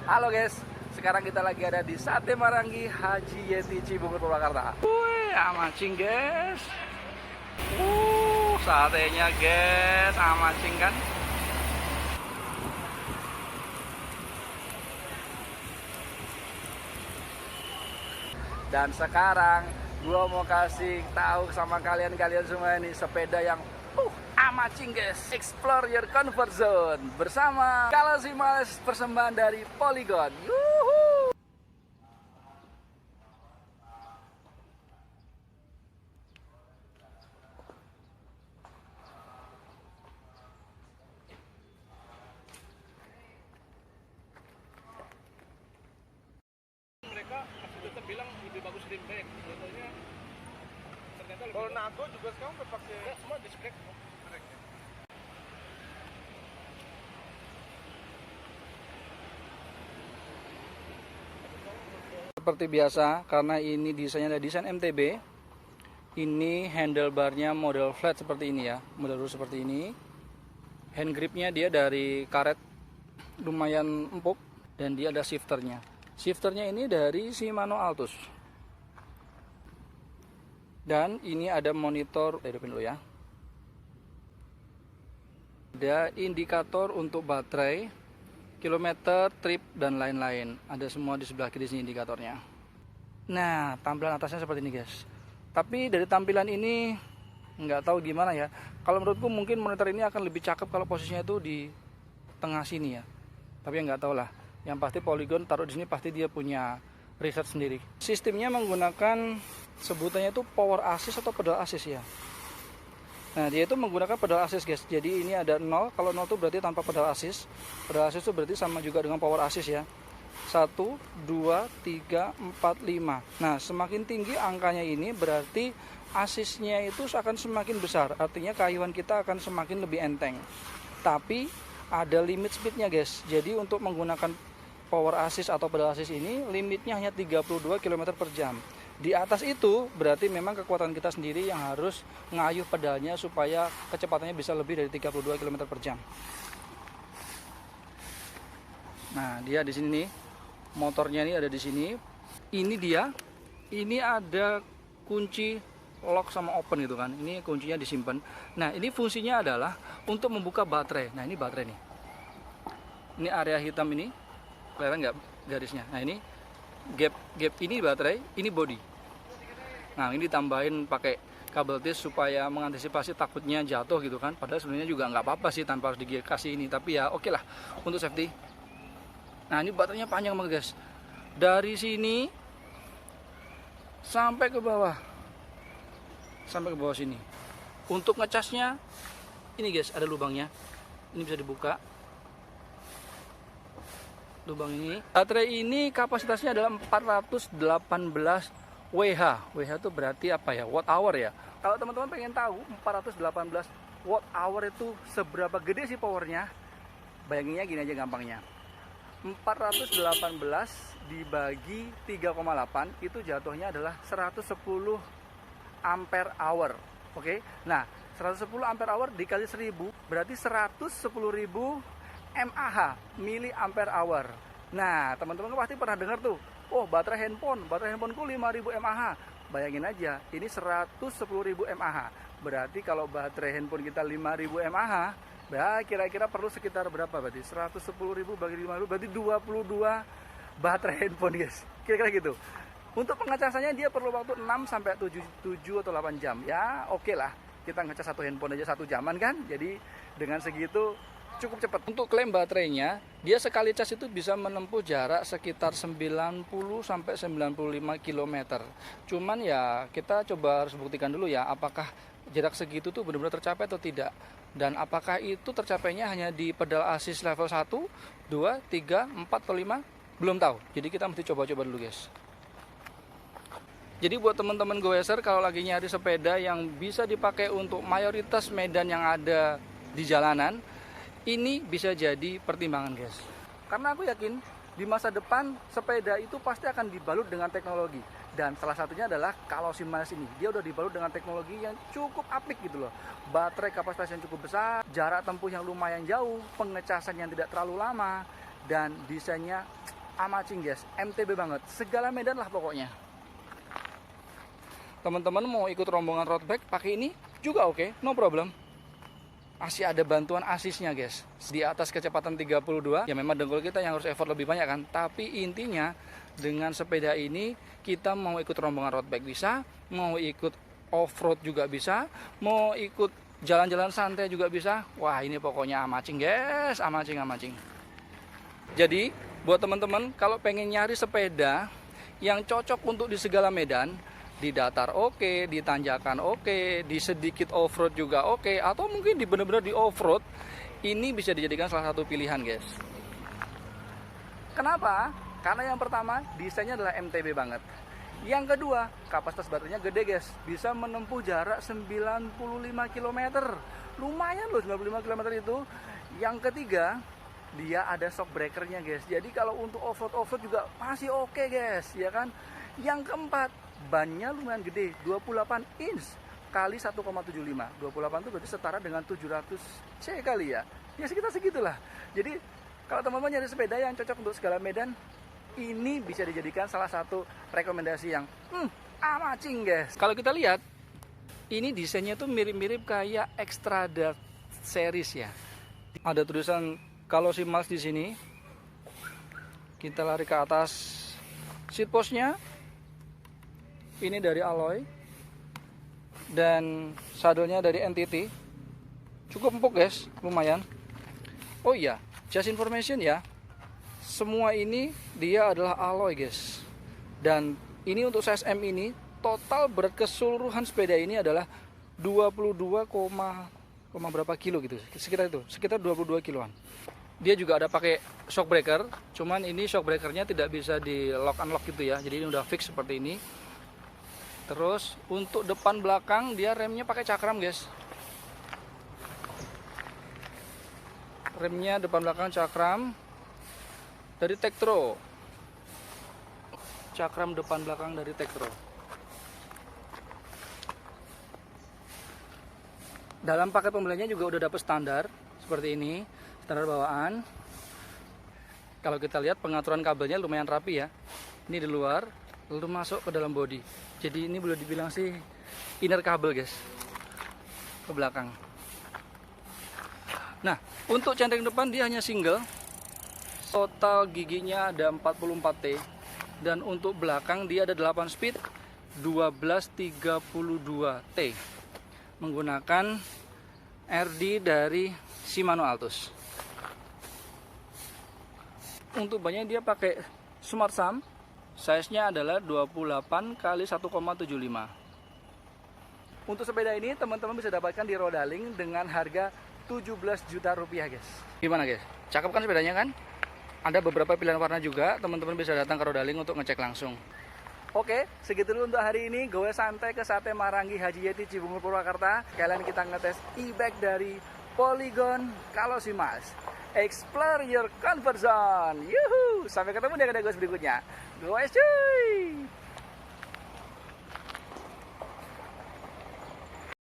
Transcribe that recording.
Halo guys, sekarang kita lagi ada di Sate Marangi Haji Yeti Cibungur Purwakarta. Wih, amacing guys. Satenya guys, amacing kan. Dan sekarang gua mau kasih tahu sama kalian semua ini sepeda yang amacing guys. Explore your comfort zone bersama Galaxy Miles persembahan dari Polygon. Yuhu. Mereka masih tetap bilang lebih bagus Rimback. Contohnya ternyata lebih. Kalau Nago juga sekarang pakai Semua diskrek. Seperti biasa, karena ini desainnya ada desain MTB, ini handlebarnya model flat seperti ini ya, model lurus seperti ini. Hand gripnya dia dari karet lumayan empuk, dan dia ada shifternya. Shifternya ini dari Shimano Altus. Dan ini ada monitor, hidupin dulu ya. Ada indikator untuk baterai, kilometer, trip, dan lain-lain. Ada semua di sebelah kiri sini indikatornya. Nah, tampilan atasnya seperti ini guys. Tapi dari tampilan ini nggak tahu gimana ya. Kalau menurutku mungkin monitor ini akan lebih cakep kalau posisinya itu di tengah sini ya. Tapi nggak tahu lah. Yang pasti Polygon taruh di sini pasti dia punya riset sendiri. Sistemnya menggunakan sebutannya itu power assist atau pedal assist ya. Nah, dia itu menggunakan pedal assist guys. Jadi ini ada 0, kalau 0 itu berarti tanpa pedal assist. Pedal assist itu berarti sama juga dengan power assist ya. 1, 2, 3, 4, 5. Nah, semakin tinggi angkanya ini berarti assistnya itu akan semakin besar. Artinya kayuhan kita akan semakin lebih enteng. Tapi ada limit speednya guys. Jadi untuk menggunakan power assist atau pedal assist ini limitnya hanya 32 km per jam. Di atas itu berarti memang kekuatan kita sendiri yang harus ngayuh pedalnya supaya kecepatannya bisa lebih dari 32 km per jam. Nah, dia di sini nih. Motornya ini ada di sini. Ini dia. Ini ada kunci lock sama open gitu kan. Ini kuncinya disimpan. Nah, ini fungsinya adalah untuk membuka baterai. Nah, ini baterai nih. Ini area hitam ini. Kelihatan nggak garisnya? Nah, ini gap ini baterai, ini body. Nah, ini ditambahin pakai kabel tis supaya mengantisipasi takutnya jatuh gitu kan. Padahal sebenarnya juga nggak apa-apa sih tanpa harus dikasih ini. Tapi ya oke lah untuk safety. Nah, ini baterainya panjang banget guys. Dari sini sampai ke bawah. Sampai ke bawah sini. Untuk ngecasnya ini guys ada lubangnya. Ini bisa dibuka. Lubang ini. Baterai ini kapasitasnya adalah 418 WH. WH itu berarti apa ya? Watt hour ya. Kalau teman-teman pengen tahu 418 watt hour itu seberapa gede sih powernya? Bayanginnya gini aja gampangnya. 418 dibagi 3,8 itu jatuhnya adalah 110 ampere hour. Oke. Nah, 110 ampere hour dikali 1000 berarti 110.000 mAh, miliampere hour. Nah, teman-teman pasti pernah dengar tuh, oh baterai handphoneku 5000 mAh. Bayangin aja, ini 110.000 mAh. Berarti kalau baterai handphone kita 5000 mAh, ya kira-kira perlu sekitar berapa berarti? 110.000 bagi 5000 berarti 22 baterai handphone guys. Kira-kira gitu. Untuk pengecasannya dia perlu waktu 6 sampai 7 atau 8 jam. Ya, oke lah. Kita ngecas satu handphone aja 1 jaman kan. Jadi dengan segitu cukup cepat. Untuk klaim baterainya, dia sekali cas itu bisa menempuh jarak sekitar 90 sampai 95 km. Cuman ya kita coba harus buktikan dulu ya, apakah jarak segitu tuh benar-benar tercapai atau tidak. Dan apakah itu tercapainya hanya di pedal assist level 1, 2, 3, 4, atau 5? Belum tahu. Jadi kita mesti coba-coba dulu guys. Jadi buat teman-teman goeser kalau lagi nyari sepeda yang bisa dipakai untuk mayoritas medan yang ada di jalanan, ini bisa jadi pertimbangan guys. Karena aku yakin di masa depan sepeda itu pasti akan dibalut dengan teknologi. Dan salah satunya adalah Galaxy Miles ini. Dia udah dibalut dengan teknologi yang cukup apik gitu loh. Baterai kapasitas yang cukup besar, jarak tempuh yang lumayan jauh, pengecasan yang tidak terlalu lama, dan desainnya amacing guys, MTB banget, segala medan lah pokoknya. Teman-teman mau ikut rombongan road bike pakai ini juga oke, no problem. Masih ada bantuan asisnya guys, di atas kecepatan 32. Ya memang dengkul kita yang harus effort lebih banyak kan, tapi intinya dengan sepeda ini kita mau ikut rombongan road bike bisa, mau ikut off-road juga bisa, mau ikut jalan-jalan santai juga bisa. Wah ini pokoknya amacing guys, amacing. Jadi buat teman-teman kalau pengen nyari sepeda yang cocok untuk di segala medan, di datar oke, di tanjakan oke, di sedikit off-road juga oke, atau mungkin di benar-benar di off-road, ini bisa dijadikan salah satu pilihan guys. Kenapa? Karena yang pertama desainnya adalah MTB banget. Yang kedua, kapasitas baterainya gede guys, bisa menempuh jarak 95 km. Lumayan loh 95 km itu. Yang ketiga, dia ada shock breakernya guys. Jadi kalau untuk off-road juga masih oke guys, ya kan? Yang keempat, bannya lumayan gede, 28 inch kali 1,75. 28 itu berarti setara dengan 700 C kali ya. Ya sekitar segitulah. Jadi kalau teman-teman nyari sepeda yang cocok untuk segala medan, ini bisa dijadikan salah satu rekomendasi yang amacing guys. Kalau kita lihat, ini desainnya tuh mirip-mirip kayak Xtrada series ya. Ada tulisan kalau si Miles di sini. Kita lari ke atas, seat postnya ini dari alloy dan sadelnya dari NTT. Cukup empuk guys, lumayan. Oh iya, just information ya, semua ini dia adalah alloy guys. Dan ini untuk size M ini, total berat keseluruhan sepeda ini adalah 22, berapa kilo gitu, sekitar itu, sekitar 22 kiloan. Dia juga ada pakai shock breaker, cuman ini shock breakernya tidak bisa di lock unlock gitu ya, jadi ini udah fix seperti ini. Terus untuk depan belakang dia remnya pakai cakram guys. Remnya depan belakang cakram dari Tektro. Cakram depan belakang dari Tektro. Dalam paket pembeliannya juga udah dapet standar seperti ini, standar bawaan. Kalau kita lihat pengaturan kabelnya lumayan rapi ya. Ini di luar, lalu masuk ke dalam bodi. Jadi ini boleh dibilang sih inner kabel guys, ke belakang. Nah untuk centering depan dia hanya single. Total giginya ada 44T. Dan untuk belakang dia ada 8 speed 1232T, menggunakan RD dari Shimano Altus. Untuk bannya dia pakai Smart Sum. Size-nya adalah 28 kali 1,75. Untuk sepeda ini teman-teman bisa dapatkan di Rodaling dengan harga 17 juta rupiah guys. Gimana guys? Cakep kan sepedanya kan? Ada beberapa pilihan warna juga, teman-teman bisa datang ke Rodaling untuk ngecek langsung. Oke, segitu dulu untuk hari ini. Gue santai ke Sate Marangi Haji Yeti Cibungur Purwakarta. Kalian kita ngetes e-bike dari Polygon Kalosimas. Explore your comfort zone. Yuhu! Sampai ketemu di video berikutnya. Gue cuy!